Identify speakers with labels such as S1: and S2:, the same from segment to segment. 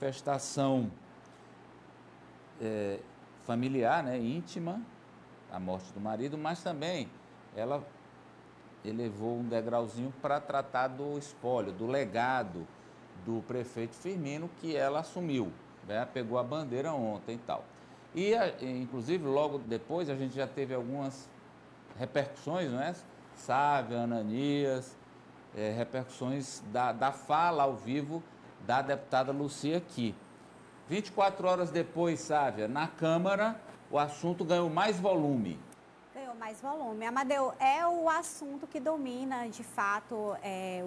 S1: manifestação familiar, né, íntima, a morte do marido, mas também ela elevou um degrauzinho para tratar do espólio, do legado do prefeito Firmino, que ela assumiu, né? Pegou a bandeira ontem e tal. E, inclusive, logo depois a gente já teve algumas repercussões, não é? Sávia, Ananias, repercussões da fala ao vivo da deputada Lucia aqui. 24 horas depois, Sávia, na Câmara, o assunto ganhou mais volume.
S2: Ganhou mais volume. Amadeu, é o assunto que domina, de fato,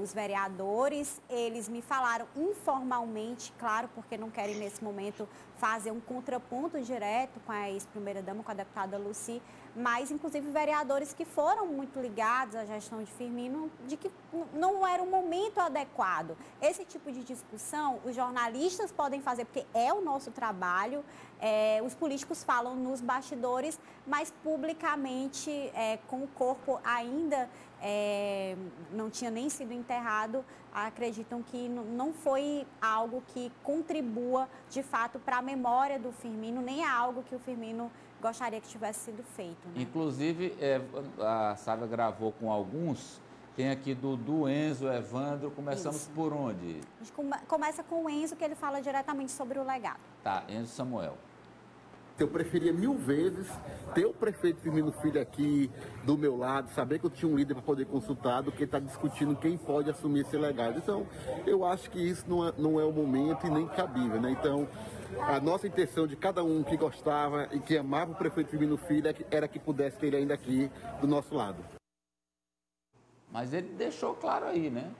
S2: os vereadores. Eles me falaram informalmente, claro, porque não querem, nesse momento, fazer um contraponto direto com a ex-primeira-dama, com a deputada Lucy, mas, inclusive, vereadores que foram muito ligados à gestão de Firmino, de que não era o momento adequado. Esse tipo de discussão, os jornalistas podem fazer, porque é o nosso trabalho, os políticos falam nos bastidores, mas publicamente, com o corpo ainda não tinha nem sido enterrado, acreditam que não foi algo que contribua, de fato, para a memória do Firmino, nem é algo que o Firmino gostaria que tivesse sido feito. Né?
S1: Inclusive, a Sávia gravou com alguns, tem aqui Dudu, Enzo, Evandro, começamos Isso. Por onde?
S2: A gente começa com o Enzo, que ele fala diretamente sobre o legado.
S1: Tá, Enzo Samuel.
S3: Eu preferia 1000 vezes ter o prefeito Firmino Filho aqui do meu lado, saber que eu tinha um líder para poder consultar, do que estar discutindo quem pode assumir esse legado. Então, eu acho que isso não é o momento e nem cabível, né? Então, a nossa intenção de cada um que gostava e que amava o prefeito Firmino Filho era que pudesse ter ele ainda aqui do nosso lado.
S1: Mas ele deixou claro aí, né?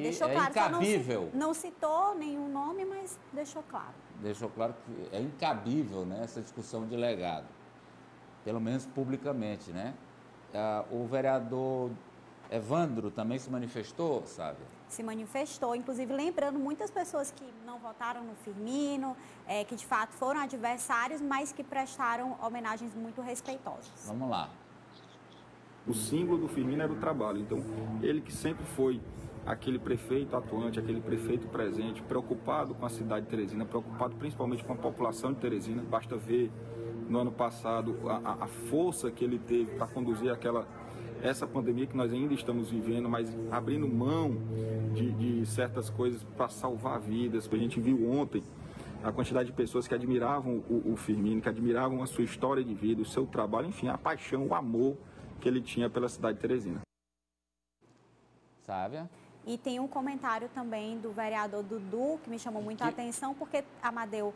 S2: Deixou claro.
S1: Incabível.
S2: Não citou nenhum nome, mas deixou claro.
S1: Deixou claro que é incabível, né, essa discussão de legado, pelo menos publicamente, né? O vereador Evandro também se manifestou, sabe?
S2: Se manifestou, inclusive lembrando muitas pessoas que não votaram no Firmino, que de fato foram adversários, mas que prestaram homenagens muito respeitosas.
S1: Vamos lá.
S4: O símbolo do Firmino era o trabalho, então ele que sempre foi aquele prefeito atuante, aquele prefeito presente, preocupado com a cidade de Teresina, preocupado principalmente com a população de Teresina. Basta ver no ano passado a força que ele teve para conduzir essa pandemia que nós ainda estamos vivendo, mas abrindo mão de certas coisas para salvar vidas. A gente viu ontem a quantidade de pessoas que admiravam o Firmino, que admiravam a sua história de vida, o seu trabalho, enfim, a paixão, o amor que ele tinha pela cidade de Teresina.
S1: Sávia?
S2: E tem um comentário também do vereador Dudu, que me chamou muito a atenção, porque, Amadeu,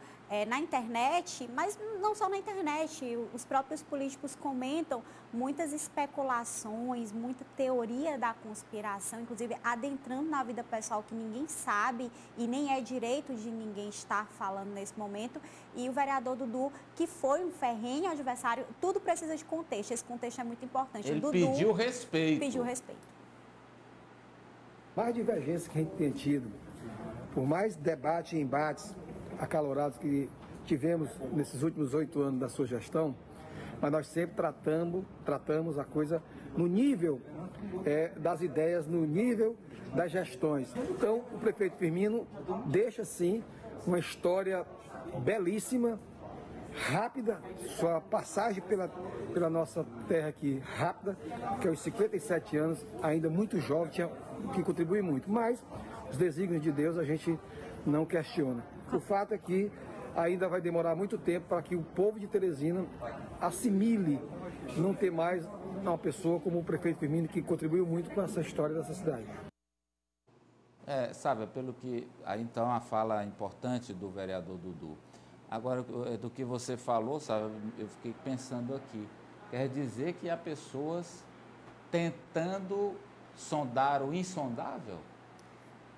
S2: na internet, mas não só na internet, os próprios políticos comentam muitas especulações, muita teoria da conspiração, inclusive adentrando na vida pessoal que ninguém sabe e nem é direito de ninguém estar falando nesse momento. E o vereador Dudu, que foi um ferrenho adversário, tudo precisa de contexto, esse contexto é muito importante.
S1: Ele
S2: Dudu
S1: pediu respeito.
S2: Pediu respeito.
S5: Mais divergências que a gente tem tido, por mais debate e embates acalorados que tivemos nesses últimos 8 anos da sua gestão, mas nós sempre tratamos a coisa no nível das ideias, no nível das gestões. Então, o prefeito Firmino deixa, sim, uma história belíssima, rápida, sua passagem pela nossa terra aqui rápida, que aos 57 anos, ainda muito jovem, que contribui muito. Mas os desígnios de Deus a gente não questiona. O fato é que ainda vai demorar muito tempo para que o povo de Teresina assimile não ter mais uma pessoa como o prefeito Firmino, que contribuiu muito com essa história dessa cidade.
S1: Sabe, pelo que... Aí, então, a fala importante do vereador Dudu. Agora, do que você falou, sabe, eu fiquei pensando aqui. Quer dizer que há pessoas tentando sondar o insondável?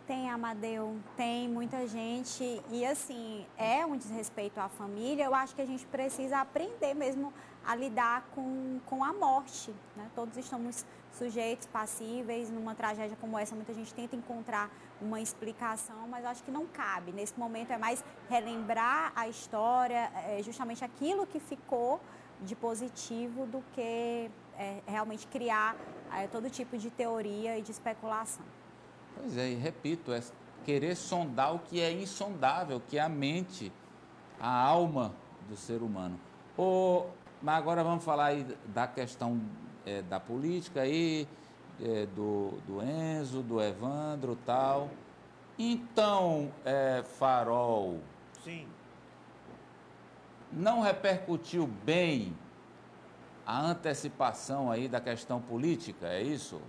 S2: Tem, Amadeu, tem muita gente e, assim, é um desrespeito à família. Eu acho que a gente precisa aprender mesmo a lidar com a morte, né? Todos estamos sujeitos, passíveis. Numa tragédia como essa, muita gente tenta encontrar uma explicação, mas acho que não cabe. Nesse momento é mais relembrar a história, justamente aquilo que ficou de positivo, do que realmente criar todo tipo de teoria e de especulação.
S1: Pois é, e repito, querer sondar o que é insondável, que é a mente, a alma do ser humano. Mas agora vamos falar aí da questão da política aí, do Enzo, do Evandro e tal. Então, Farol,
S6: Sim.
S1: não repercutiu bem a antecipação aí da questão política, é isso?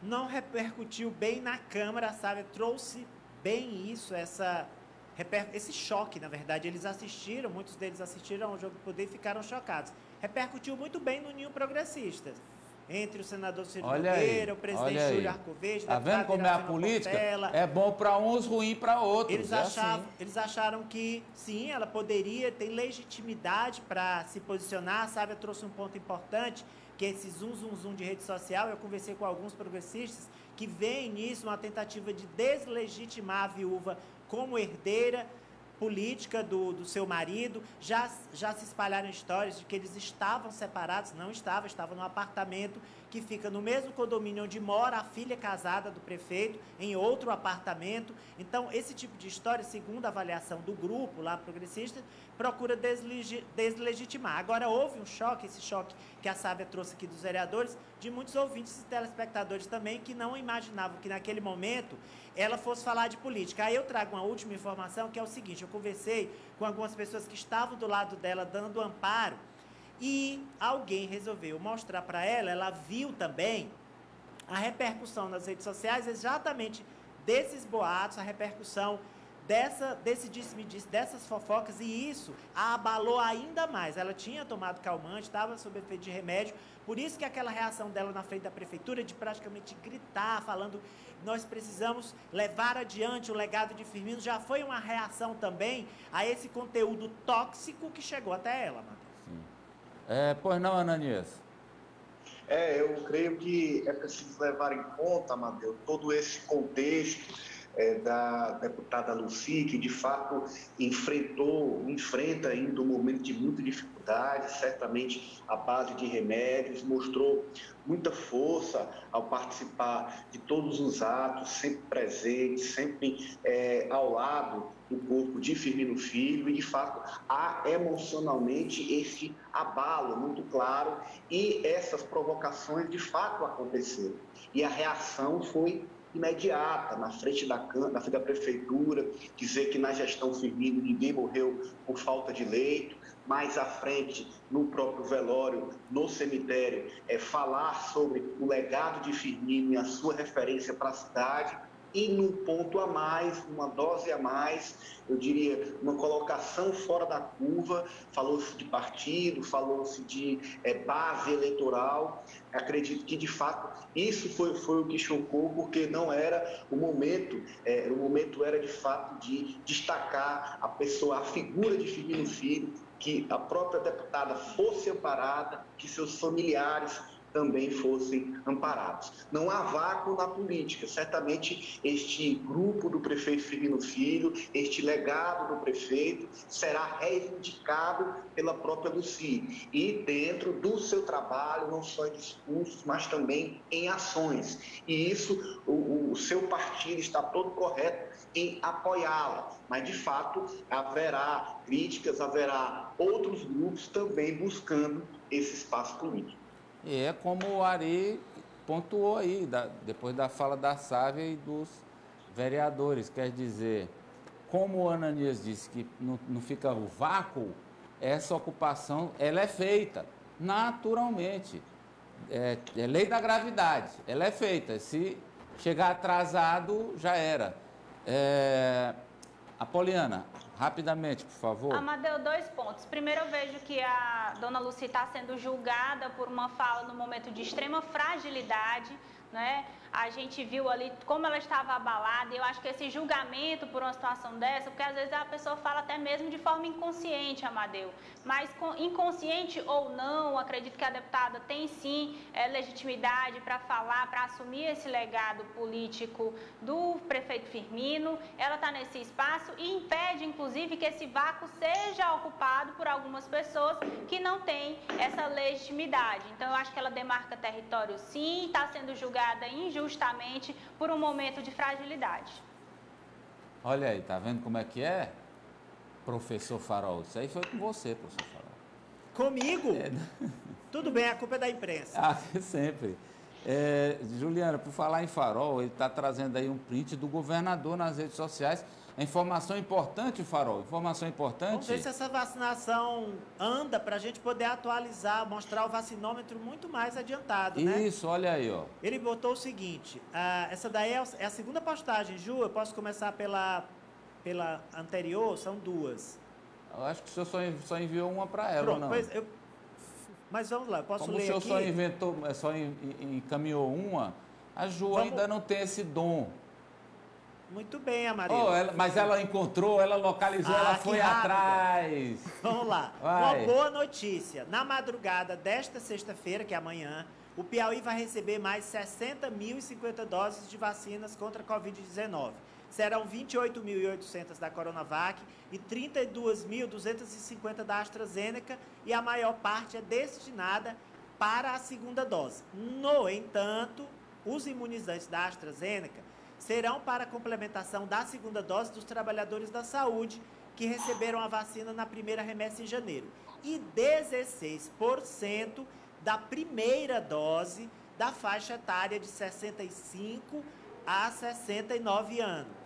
S6: Não repercutiu bem na Câmara, sabe? Trouxe bem isso, esse choque, na verdade. Muitos deles assistiram ao Jogo do Poder e ficaram chocados. Repercutiu muito bem no Ninho Progressista. Entre o senador Ciro Nogueira, o presidente Júlio Arcoverde,
S1: tá vendo como é a política?
S6: Portela.
S1: É bom para uns, ruim para outros.
S6: Eles acharam que, sim, ela poderia ter legitimidade para se posicionar, sabe? Eu trouxe um ponto importante, que é esse zum de rede social. Eu conversei com alguns progressistas que veem nisso uma tentativa de deslegitimar a viúva como herdeira política do seu marido. Já se espalharam histórias de que eles estavam separados. Não estavam num apartamento que fica no mesmo condomínio onde mora a filha casada do prefeito, em outro apartamento. Então, esse tipo de história, segundo a avaliação do grupo lá progressista, procura deslegitimar. Agora, houve um choque, esse choque que a Sávia trouxe aqui dos vereadores, de muitos ouvintes e telespectadores também, que não imaginavam que naquele momento ela fosse falar de política. Aí eu trago uma última informação, que é o seguinte: eu conversei com algumas pessoas que estavam do lado dela dando amparo, e alguém resolveu mostrar para ela viu também a repercussão nas redes sociais exatamente desses boatos, a repercussão desse disse-me-disse, dessas fofocas, e isso a abalou ainda mais. Ela tinha tomado calmante, estava sob efeito de remédio, por isso que aquela reação dela na frente da prefeitura, de praticamente gritar, falando, nós precisamos levar adiante o legado de Firmino, já foi uma reação também a esse conteúdo tóxico que chegou até ela, Matheus.
S1: Sim. Pois não, Ananias?
S7: Eu creio que é preciso levar em conta, Amadeu, todo esse contexto da deputada Lucy, que de fato enfrenta ainda um momento de muita dificuldade, certamente à base de remédios, mostrou muita força ao participar de todos os atos, sempre presente, sempre ao lado do corpo de Firmino Filho, e de fato há emocionalmente esse abalo muito claro, e essas provocações de fato aconteceram, e a reação foi imediata, na frente da prefeitura, dizer que na gestão Firmino ninguém morreu por falta de leito, mais à frente, no próprio velório, no cemitério, falar sobre o legado de Firmino e a sua referência para a cidade, e num ponto a mais, uma dose a mais, eu diria, uma colocação fora da curva, falou-se de partido, falou-se de base eleitoral. Acredito que, de fato, isso foi o que chocou, porque não era o momento, o momento era, de fato, de destacar a pessoa, a figura de Firmino Filho, que a própria deputada fosse amparada, que seus familiares também fossem amparados. Não há vácuo na política. Certamente este grupo do prefeito Firmino Filho, este legado do prefeito, será reivindicado pela própria Lucy. E dentro do seu trabalho, não só em discursos, mas também em ações. E isso, o seu partido está todo correto em apoiá-la. Mas, de fato, haverá críticas, haverá outros grupos também buscando esse espaço político.
S1: E é como o Ari pontuou aí, depois da fala da Sávia e dos vereadores. Quer dizer, como o Ananias disse que não fica o vácuo, essa ocupação ela é feita naturalmente. É lei da gravidade, ela é feita. Se chegar atrasado, já era. Apoliana, rapidamente, por favor.
S8: Amadeu, 2 pontos. Primeiro, eu vejo que a dona Lucy está sendo julgada por uma fala no momento de extrema fragilidade, né? A gente viu ali como ela estava abalada, e eu acho que esse julgamento por uma situação dessa, porque às vezes a pessoa fala até mesmo de forma inconsciente, Amadeu, mas inconsciente ou não, acredito que a deputada tem sim legitimidade para falar, para assumir esse legado político do prefeito Firmino. Ela está nesse espaço e impede, inclusive, que esse vácuo seja ocupado por algumas pessoas que não têm essa legitimidade. Então, eu acho que ela demarca território sim, está sendo julgada injustamente por um momento de fragilidade.
S1: Olha aí, tá vendo como é que é? Professor Farol, isso aí foi com você, professor Farol.
S6: Comigo? Tudo bem, a culpa é da imprensa.
S1: Ah, sempre. Juliana, por falar em Farol, ele está trazendo aí um print do governador nas redes sociais. A informação importante, Farol, informação importante.
S6: Vamos ver se essa vacinação anda para a gente poder atualizar, mostrar o vacinômetro muito mais adiantado, né?
S1: Isso, olha aí, ó.
S6: Ele botou o seguinte, essa daí é a segunda postagem, Ju, eu posso começar pela anterior, são duas.
S1: Eu acho que o senhor só enviou uma para ela,
S6: Pronto,
S1: não?
S6: pois mas vamos lá, eu posso
S1: Como
S6: ler
S1: o senhor
S6: aqui?
S1: só encaminhou uma, a Ju ainda não tem esse dom.
S6: Muito bem, Amarelo.
S1: Mas ela encontrou, ela localizou, ela foi atrás.
S6: Vamos lá.
S1: Vai.
S6: Uma boa notícia. Na madrugada desta sexta-feira, que é amanhã, o Piauí vai receber mais 60.050 doses de vacinas contra a Covid-19. Serão 28.800 da Coronavac e 32.250 da AstraZeneca, e a maior parte é destinada para a segunda dose. No entanto, os imunizantes da AstraZeneca serão para a complementação da segunda dose dos trabalhadores da saúde que receberam a vacina na primeira remessa em janeiro. E 16% da primeira dose da faixa etária de 65 a 69 anos.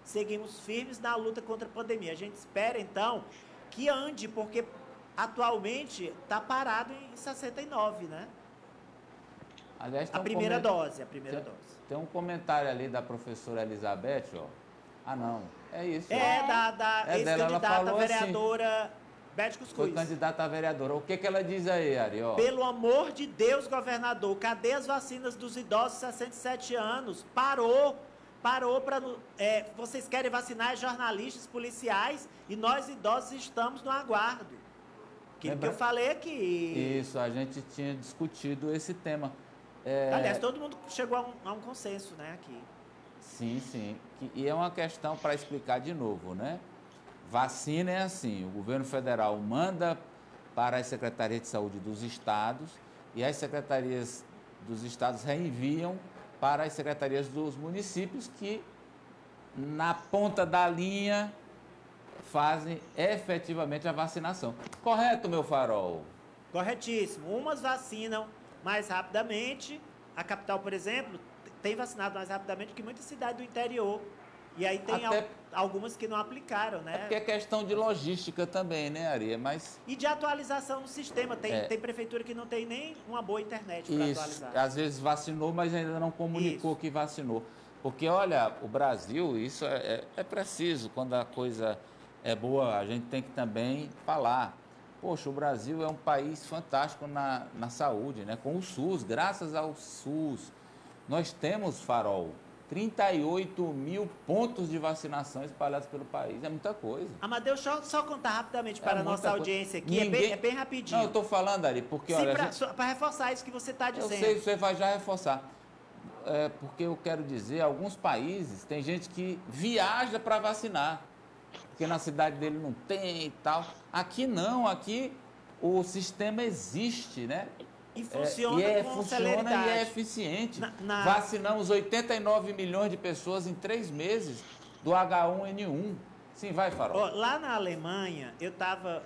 S6: Seguimos firmes na luta contra a pandemia. A gente espera, então, que ande, porque atualmente está parado em 69, né?
S1: Aliás,
S6: A primeira dose.
S1: Tem um comentário ali da professora Elizabeth, ó. Ah, não. É isso.
S6: Da ex-candidata vereadora
S1: assim.
S6: Beth Cuscuz.
S1: Foi candidata a vereadora. O que ela diz aí, Ari? Ó.
S6: Pelo amor de Deus, governador, cadê as vacinas dos idosos de 67 anos? Parou para... vocês querem vacinar jornalistas, policiais, e nós idosos estamos no aguardo. Que eu falei aqui.
S1: Isso, a gente tinha discutido esse tema.
S6: Aliás, todo mundo chegou a um consenso, né, aqui.
S1: Sim. E é uma questão para explicar de novo, né? Vacina é assim, o governo federal manda para as secretarias de saúde dos estados e as secretarias dos estados reenviam para as secretarias dos municípios que, na ponta da linha, fazem efetivamente a vacinação. Correto, meu Farol?
S6: Corretíssimo. Umas vacinam mais rapidamente. A capital, por exemplo, tem vacinado mais rapidamente que muita cidade do interior. E aí tem algumas que não aplicaram, né?
S1: Porque é questão de logística também, né, Aria?
S6: E de atualização no sistema. Tem prefeitura que não tem nem uma boa internet para atualizar.
S1: Às vezes vacinou, mas ainda não comunicou que vacinou. Porque, olha, o Brasil, isso é preciso. Quando a coisa é boa, a gente tem que também falar. Poxa, o Brasil é um país fantástico na saúde, né? Com o SUS, graças ao SUS. Nós temos, Farol, 38 mil pontos de vacinação espalhados pelo país. É muita coisa.
S6: Amadeu, só contar rapidamente para a nossa audiência aqui. É bem rapidinho.
S1: Não, eu estou falando, Ari, porque...
S6: Para reforçar isso que você está dizendo.
S1: Eu sei, você vai já reforçar. Porque eu quero dizer, alguns países, tem gente que viaja para vacinar. Porque na cidade dele não tem e tal. Aqui não, aqui o sistema existe, né?
S6: E funciona com celeridade.
S1: E é eficiente. Vacinamos 89 milhões de pessoas em 3 meses do H1N1. Sim, vai, Farol.
S6: Lá na Alemanha, eu estava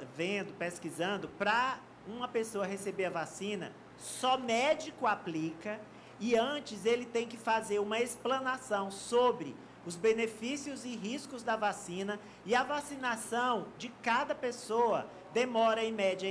S6: pesquisando, para uma pessoa receber a vacina, só médico aplica, e antes ele tem que fazer uma explanação sobre os benefícios e riscos da vacina, e a vacinação de cada pessoa demora, em média,